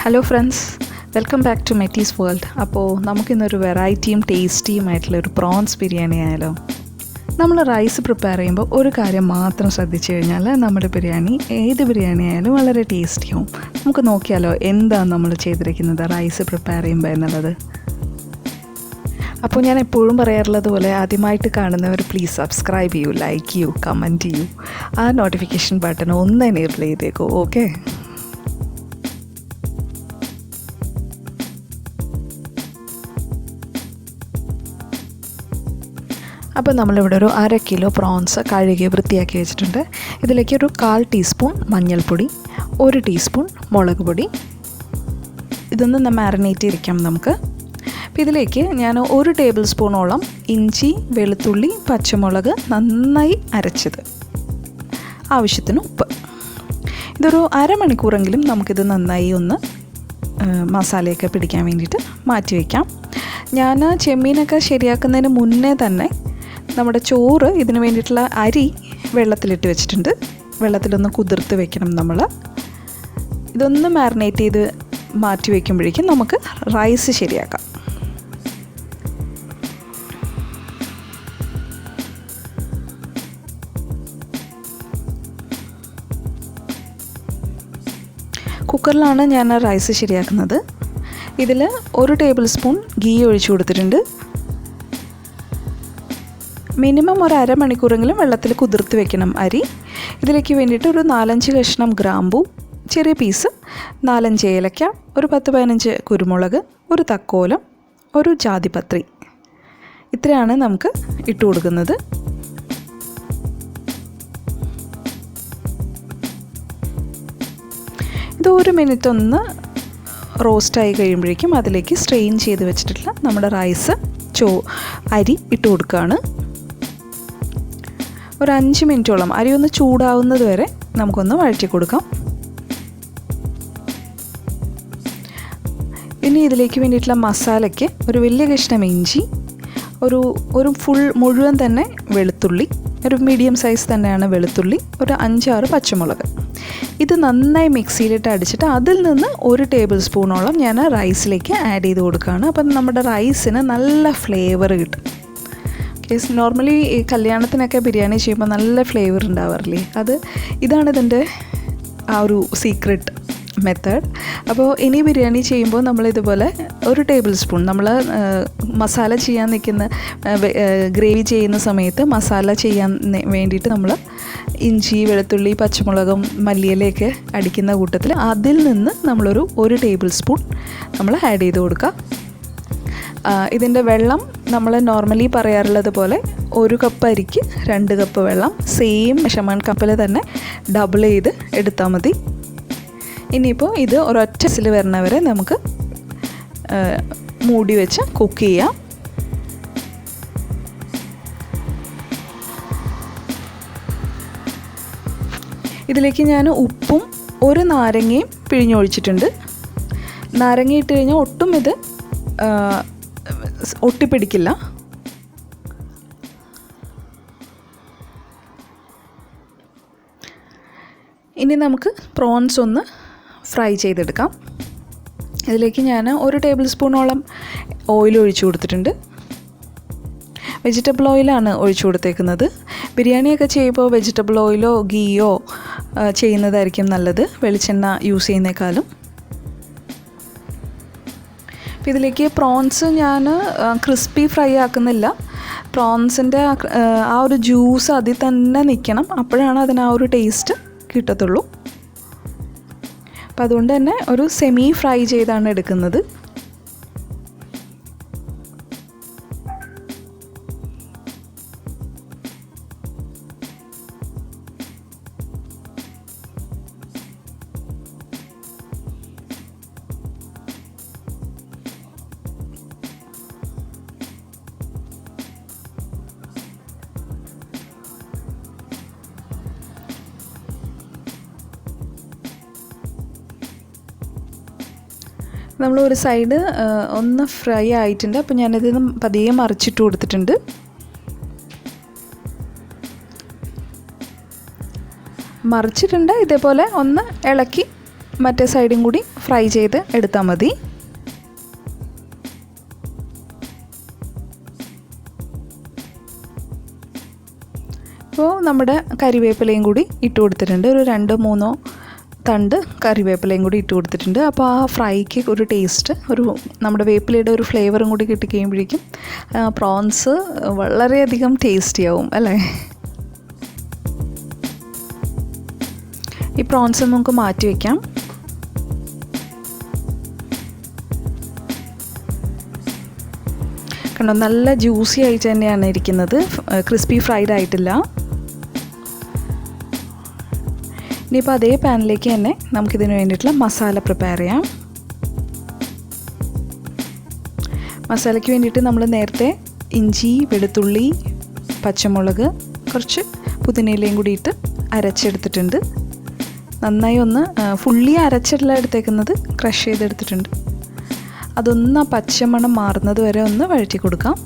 Hello friends, welcome back to Metty's world. അപ്പോൾ നമുക്കിന്നൊരു വെറൈറ്റിയും ടേസ്റ്റിയുമായിട്ടുള്ളൊരു prawns biryani ആയാലോ. നമ്മൾ റൈസ് പ്രിപ്പയർ ചെയ്യുമ്പോൾ ഒരു കാര്യം മാത്രം ശ്രദ്ധിച്ചു കഴിഞ്ഞാൽ നമ്മുടെ ബിരിയാണി ഏത് ബിരിയാണി ആയാലും വളരെ ടേസ്റ്റിയാവും. നമുക്ക് നോക്കിയാലോ എന്താണ് നമ്മൾ ചെയ്തിരിക്കുന്നത് റൈസ് പ്രിപ്പയർ ചെയ്യുമ്പോൾ എന്നുള്ളത്. അപ്പോൾ ഞാൻ എപ്പോഴും പറയാറുള്ളത് പോലെ ആദ്യമായിട്ട് കാണുന്നവർ പ്ലീസ് സബ്സ്ക്രൈബ് ചെയ്യൂ, ലൈക്ക് ചെയ്യൂ, കമൻറ്റ് ചെയ്യൂ, ആ നോട്ടിഫിക്കേഷൻ ബട്ടൺ ഒന്ന് എനേബിൾ ചെയ്തേക്കൂ. ഓക്കെ, അപ്പോൾ നമ്മളിവിടെ ഒരു 1/2 കിലോ പ്രോൺസ് കഴുകി വൃത്തിയാക്കി വെച്ചിട്ടുണ്ട്. ഇതിലേക്ക് ഒരു 1/4 ടീസ്പൂൺ മഞ്ഞൾപ്പൊടി, 1 ടീസ്പൂൺ മുളക് പൊടി, ഇതൊന്ന് മാരിനേറ്റ് ചെയ്തിരിക്കാം നമുക്ക്. അപ്പോൾ ഇതിലേക്ക് ഞാൻ 1 ടേബിൾ സ്പൂണോളം ഇഞ്ചി, വെളുത്തുള്ളി, പച്ചമുളക് നന്നായി അരച്ചത്, ആവശ്യത്തിന് ഉപ്പ്. ഇതൊരു അരമണിക്കൂറെങ്കിലും നമുക്കിത് നന്നായി ഒന്ന് മസാലയൊക്കെ പിടിക്കാൻ വേണ്ടിയിട്ട് മാറ്റി വയ്ക്കാം. ഞാൻ ചെമ്മീനൊക്കെ ശരിയാക്കുന്നതിന് മുന്നേ തന്നെ നമ്മുടെ ചോറ് ഇതിന് വേണ്ടിയിട്ടുള്ള അരി വെള്ളത്തിലിട്ട് വെച്ചിട്ടുണ്ട്. വെള്ളത്തിലൊന്ന് കുതിർത്ത് വെക്കണം നമ്മൾ. ഇതൊന്ന് മാരിനേറ്റ് ചെയ്ത് മാറ്റി വയ്ക്കുമ്പോഴേക്കും നമുക്ക് റൈസ് ശരിയാക്കാം. കുക്കറിലാണ് ഞാൻ റൈസ് ശരിയാക്കുന്നത്. ഇതിൽ 1 ടേബിൾ സ്പൂൺ ഗീ ഒഴിച്ചു കൊടുത്തിട്ടുണ്ട്. മിനിമം ഒരു അരമണിക്കൂറെങ്കിലും വെള്ളത്തിൽ കുതിർത്ത് വെക്കണം അരി. ഇതിലേക്ക് വേണ്ടിയിട്ട് ഒരു 4-5 കഷ്ണം ഗ്രാമ്പൂ, ചെറിയ പീസ് 4-5 ഏലക്ക, ഒരു 10-15 കുരുമുളക്, ഒരു തക്കോലം, ഒരു ജാതിപത്രി, ഇത്രയാണ് നമുക്ക് ഇട്ട് കൊടുക്കുന്നത്. ഇത് 1 മിനിറ്റ് ഒന്ന് റോസ്റ്റായി കഴിയുമ്പോഴേക്കും അതിലേക്ക് സ്ട്രെയിൻ ചെയ്ത് വെച്ചിട്ടുള്ള നമ്മുടെ റൈസ് അരി ഇട്ട് കൊടുക്കുകയാണ്. ഒരു 5 മിനിറ്റോളം അരി ഒന്ന് ചൂടാവുന്നത് വരെ നമുക്കൊന്ന് വഴറ്റി കൊടുക്കാം. ഇനി ഇതിലേക്ക് വേണ്ടിയിട്ടുള്ള മസാലയ്ക്ക് ഒരു വലിയ കഷ്ണം ഇഞ്ചി, ഒരു ഫുൾ മുഴുവൻ തന്നെ വെളുത്തുള്ളി, ഒരു മീഡിയം സൈസ് തന്നെയാണ് വെളുത്തുള്ളി, ഒരു 5-6 പച്ചമുളക്, ഇത് നന്നായി മിക്സിയിലിട്ട് അടിച്ചിട്ട് അതിൽ നിന്ന് 1 ടേബിൾ സ്പൂണോളം ഞാൻ റൈസിലേക്ക് ആഡ് ചെയ്ത് കൊടുക്കുകയാണ്. അപ്പം നമ്മുടെ റൈസിന് നല്ല ഫ്ലേവർ കിട്ടും. നോർമലി ഈ കല്യാണത്തിനൊക്കെ ബിരിയാണി ചെയ്യുമ്പോൾ നല്ല ഫ്ലേവർ ഉണ്ടാവാറില്ലേ, ഇതാണ് ഇതിൻ്റെ ആ ഒരു സീക്രട്ട് മെത്തേഡ്. അപ്പോൾ ഇനി ബിരിയാണി ചെയ്യുമ്പോൾ നമ്മളിതുപോലെ 1 ടേബിൾ സ്പൂൺ നമ്മൾ മസാല ചെയ്യാൻ നിൽക്കുന്ന ഗ്രേവി ചെയ്യുന്ന സമയത്ത് മസാല ചെയ്യാൻ വേണ്ടിയിട്ട് നമ്മൾ ഇഞ്ചി, വെളുത്തുള്ളി, പച്ചമുളകും മല്ലിയിലയൊക്കെ അടിക്കുന്ന കൂട്ടത്തിൽ അതിൽ നിന്ന് നമ്മളൊരു 1 ടേബിൾ സ്പൂൺ നമ്മൾ ആഡ് ചെയ്ത് കൊടുക്കുക. ഇതിൻ്റെ വെള്ളം നമ്മൾ നോർമലി പറയാറുള്ളത് പോലെ 1 കപ്പ് അരിക്ക് 2 കപ്പ് വെള്ളം, സെയിം മെഷർമെൻറ്റ് കപ്പിൽ തന്നെ ഡബിൾ ചെയ്ത് എടുത്താൽ മതി. ഇനിയിപ്പോൾ ഇത് ഒരൊറ്റ വിസിൽ വരുന്നവരെ നമുക്ക് മൂടി വെച്ച് കുക്ക് ചെയ്യാം. ഇതിലേക്ക് ഞാൻ ഉപ്പും 1 നാരങ്ങയും പിഴിഞ്ഞൊഴിച്ചിട്ടുണ്ട്. നാരങ്ങ ഇട്ട് കഴിഞ്ഞാൽ ഒട്ടും ഇത് ഒട്ടിപ്പിടിക്കില്ല. ഇനി നമുക്ക് പ്രോൺസ് ഒന്ന് ഫ്രൈ ചെയ്തെടുക്കാം. ഇതിലേക്ക് ഞാൻ 1 ടേബിൾ സ്പൂണോളം ഓയിൽ ഒഴിച്ചു കൊടുത്തിട്ടുണ്ട്. വെജിറ്റബിൾ ഓയിലാണ് ഒഴിച്ചു കൊടുത്തേക്കുന്നത്. ബിരിയാണിയൊക്കെ ചെയ്യുമ്പോൾ വെജിറ്റബിൾ ഓയിലോ ഗീയോ ചെയ്യുന്നതായിരിക്കും നല്ലത്, വെളിച്ചെണ്ണ യൂസ് ചെയ്യുന്നേക്കാളും. അപ്പോൾ ഇതിലേക്ക് പ്രോൺസ് ഞാൻ ക്രിസ്പി ഫ്രൈ ആക്കുന്നില്ല. പ്രോൺസിൻ്റെ ആ ഒരു ജ്യൂസ് അതിൽ തന്നെ നിൽക്കണം, അപ്പോഴാണ് അതിന് ആ ഒരു ടേസ്റ്റ് കിട്ടത്തുള്ളൂ. അപ്പോൾ അതുകൊണ്ട് തന്നെ ഒരു സെമി ഫ്രൈ ചെയ്താണ് എടുക്കുന്നത്. നമ്മൾ ഒരു സൈഡ് ഒന്ന് ഫ്രൈ ആയിട്ടുണ്ട്. അപ്പോൾ ഞാനിത് പതിയെ മറിച്ചിട്ട് കൊടുത്തിട്ടുണ്ട്. മറിച്ചിട്ടുണ്ട് ഇതേപോലെ ഒന്ന് ഇളക്കി മറ്റേ സൈഡും കൂടി ഫ്രൈ ചെയ്ത് എടുത്താൽ മതി. ഇപ്പോൾ നമ്മുടെ കരിവേപ്പിലയും കൂടി ഇട്ട് കൊടുത്തിട്ടുണ്ട്. ഒരു 2-3 തണ്ട് കറിവേപ്പിലയും കൂടി ഇട്ട് കൊടുത്തിട്ടുണ്ട്. അപ്പോൾ ആ ഫ്രൈക്ക് ഒരു ടേസ്റ്റ്, ഒരു നമ്മുടെ വേപ്പിലയുടെ ഒരു ഫ്ലേവറും കൂടി കിട്ടിക്കഴിയുമ്പോഴേക്കും പ്രോൺസ് വളരെയധികം ടേസ്റ്റി ആവും അല്ലേ. ഈ പ്രോൺസ് നമുക്ക് മാറ്റി വയ്ക്കാം. കണ്ടോ, നല്ല ജ്യൂസി ആയിട്ട് തന്നെയാണ് ഇരിക്കുന്നത്, ക്രിസ്പി ഫ്രൈഡ് ആയിട്ടില്ല. ഇനിയിപ്പോൾ അതേ പാനിലേക്ക് തന്നെ നമുക്കിതിന് വേണ്ടിയിട്ടുള്ള മസാല പ്രിപ്പയർ ചെയ്യാം. മസാലയ്ക്ക് വേണ്ടിയിട്ട് നമ്മൾ നേരത്തെ ഇഞ്ചി, വെളുത്തുള്ളി, പച്ചമുളക്, കുറച്ച് പുതിനയിലയും കൂടി ഇട്ട് അരച്ചെടുത്തിട്ടുണ്ട്. നന്നായി ഒന്ന് ഫുള്ളി അരച്ചിട്ടുള്ള എടുത്തേക്കുന്നത്, ക്രഷ് ചെയ്തെടുത്തിട്ടുണ്ട്. അതൊന്ന് ആ പച്ചമണം മാറുന്നത് വരെ ഒന്ന് വഴറ്റി കൊടുക്കാം.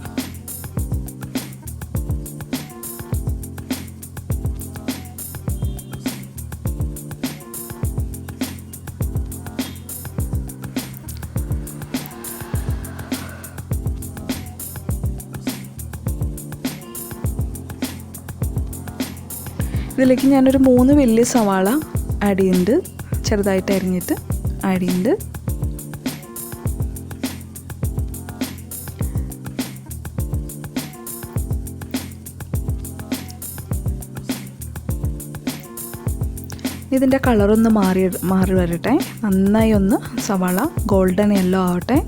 ഇതിലേക്ക് ഞാനൊരു 3 വലിയ സവാള ആഡ് ചെയ്യുന്നുണ്ട്, ചെറുതായിട്ട് അരിഞ്ഞിട്ട് ആഡ് ചെയ്യുന്നുണ്ട്. ഇതിൻ്റെ കളറൊന്ന് മാറി വരട്ടെ. നന്നായി ഒന്ന് സവാള ഗോൾഡൻ യെല്ലോ ആവട്ടെ.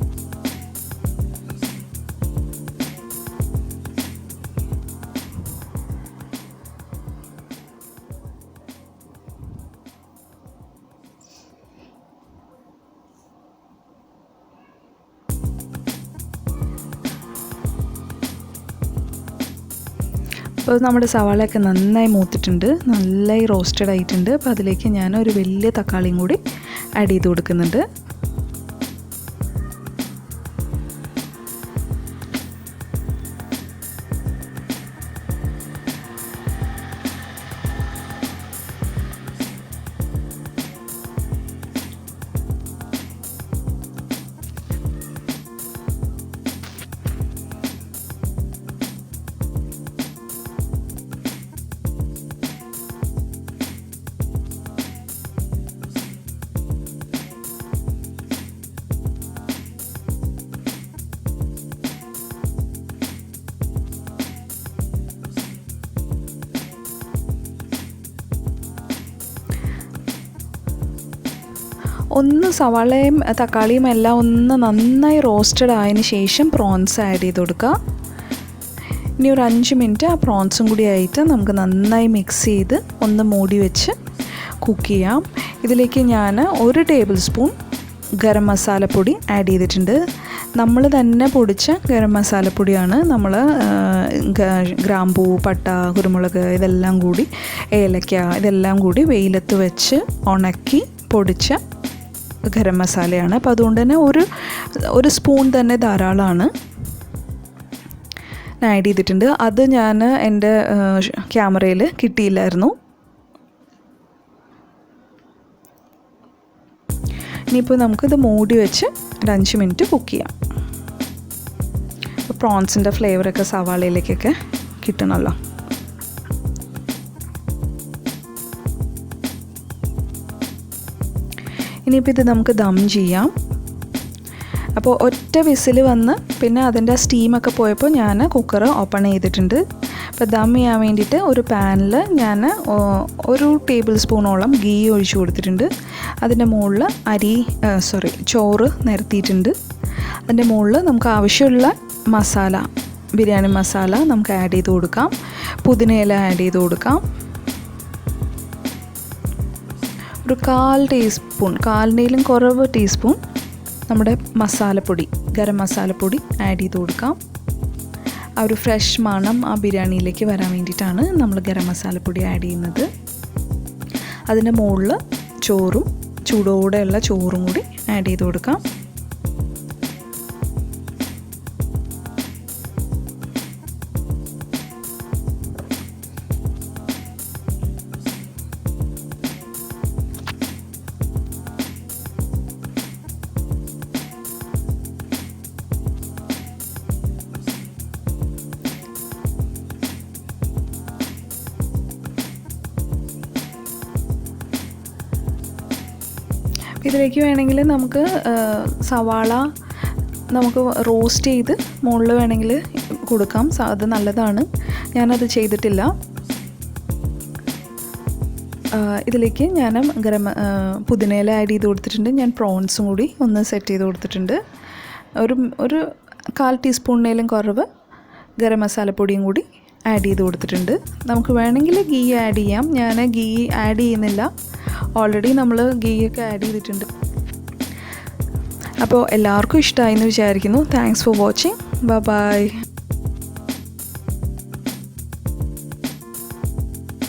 അപ്പോൾ നമ്മുടെ സവാളയൊക്കെ നന്നായി മൂത്തിട്ടുണ്ട്, നന്നായി റോസ്റ്റഡ് ആയിട്ടുണ്ട്. അപ്പോൾ അതിലേക്ക് ഞാൻ ഒരു വലിയ തക്കാളിയും കൂടി ആഡ് ചെയ്ത് കൊടുക്കുന്നുണ്ട്. ഒന്ന് സവാളയും തക്കാളിയും എല്ലാം ഒന്ന് നന്നായി റോസ്റ്റഡ് ആയതിന് ശേഷം പ്രോൺസ് ആഡ് ചെയ്ത് കൊടുക്കുക. ഇനി ഒരു 5 മിനിറ്റ് ആ പ്രോൺസും കൂടി ആയിട്ട് നമുക്ക് നന്നായി മിക്സ് ചെയ്ത് ഒന്ന് മൂടി വെച്ച് കുക്ക് ചെയ്യാം. ഇതിലേക്ക് ഞാൻ 1 ടേബിൾ സ്പൂൺ ഗരം മസാലപ്പൊടി ആഡ് ചെയ്തിട്ടുണ്ട്. നമ്മൾ തന്നെ പൊടിച്ച ഗരം മസാലപ്പൊടിയാണ്. നമ്മൾ ഗ്രാമ്പൂ, പട്ട, കുരുമുളക് ഇതെല്ലാം കൂടി, ഏലക്ക ഇതെല്ലാം കൂടി വെയിലത്ത് വെച്ച് ഉണക്കി പൊടിച്ച ഗരം മസാലയാണ്. അപ്പോൾ അതുകൊണ്ട് തന്നെ ഒരു സ്പൂൺ തന്നെ ധാരാളമാണ് ആഡ് ചെയ്തിട്ടുണ്ട്. അത് ഞാൻ എൻ്റെ ക്യാമറയിൽ കിട്ടിയില്ലായിരുന്നു. ഇനിയിപ്പോൾ നമുക്കിത് മൂടി വെച്ച് ഒരു 5 മിനിറ്റ് കുക്ക് ചെയ്യാം. അപ്പോൾ പ്രോൺസിൻ്റെ ഫ്ലേവറൊക്കെ സവാളയിലേക്കൊക്കെ കിട്ടണമല്ലോ. ഇനിയിപ്പോൾ ഇത് നമുക്ക് ദം ചെയ്യാം. അപ്പോൾ ഒറ്റ വിസിൽ വന്ന് പിന്നെ അതിൻ്റെ സ്റ്റീമൊക്കെ പോയപ്പോൾ ഞാൻ കുക്കർ ഓപ്പൺ ചെയ്തിട്ടുണ്ട്. അപ്പോൾ ദം ചെയ്യാൻ വേണ്ടിയിട്ട് ഒരു പാനിൽ ഞാൻ 1 ടേബിൾ സ്പൂണോളം ഗീ ഒഴിച്ച് കൊടുത്തിട്ടുണ്ട്. അതിൻ്റെ മുകളിൽ ചോറ് നിരത്തിയിട്ടുണ്ട്. അതിൻ്റെ മുകളിൽ നമുക്ക് ആവശ്യമുള്ള മസാല, ബിരിയാണി മസാല നമുക്ക് ആഡ് ചെയ്ത് കൊടുക്കാം. പുതിനയില ആഡ് ചെയ്ത് കൊടുക്കാം. ഒരു 1/4 ടീസ്പൂൺ, 1/4-ലും കുറവ് ടീസ്പൂൺ നമ്മുടെ മസാലപ്പൊടി, ഗരം മസാലപ്പൊടി ആഡ് ചെയ്ത് കൊടുക്കാം. ആ ഒരു ഫ്രഷ് മണം ആ ബിരിയാണിയിലേക്ക് വരാൻ വേണ്ടിയിട്ടാണ് നമ്മൾ ഗരം മസാലപ്പൊടി ആഡ് ചെയ്യുന്നത്. അതിൻ്റെ മുകളിൽ ചോറും, ചൂടോടെയുള്ള ചോറും കൂടി ആഡ് ചെയ്ത് കൊടുക്കാം. ഇതിലേക്ക് വേണമെങ്കിൽ നമുക്ക് സവാള നമുക്ക് റോസ്റ്റ് ചെയ്ത് മുകളിൽ വേണമെങ്കിൽ കൊടുക്കാം. അത് നല്ലതാണ്. ഞാനത് ചെയ്തിട്ടില്ല. ഇതിലേക്ക് ഞാൻ പുതിനയില ആഡ് ചെയ്ത് കൊടുത്തിട്ടുണ്ട്. ഞാൻ പ്രോൺസും കൂടി ഒന്ന് സെറ്റ് ചെയ്ത് കൊടുത്തിട്ടുണ്ട്. ഒരു 1/4 ടീസ്പൂണിനേലും കുറവ് ഗരം മസാലപ്പൊടിയും കൂടി ആഡ് ചെയ്ത് കൊടുത്തിട്ടുണ്ട്. നമുക്ക് വേണമെങ്കിൽ ഗീ ആഡ് ചെയ്യാം. ഞാൻ ഗീ ആഡ് ചെയ്യുന്നില്ല. ഓൾറെഡി നമ്മൾ ഗീയൊക്കെ ആഡ് ചെയ്തിട്ടുണ്ട്. അപ്പോൾ എല്ലാവർക്കും ഇഷ്ടമായി എന്ന് വിചാരിക്കുന്നു. Thanks for watching. ബൈ.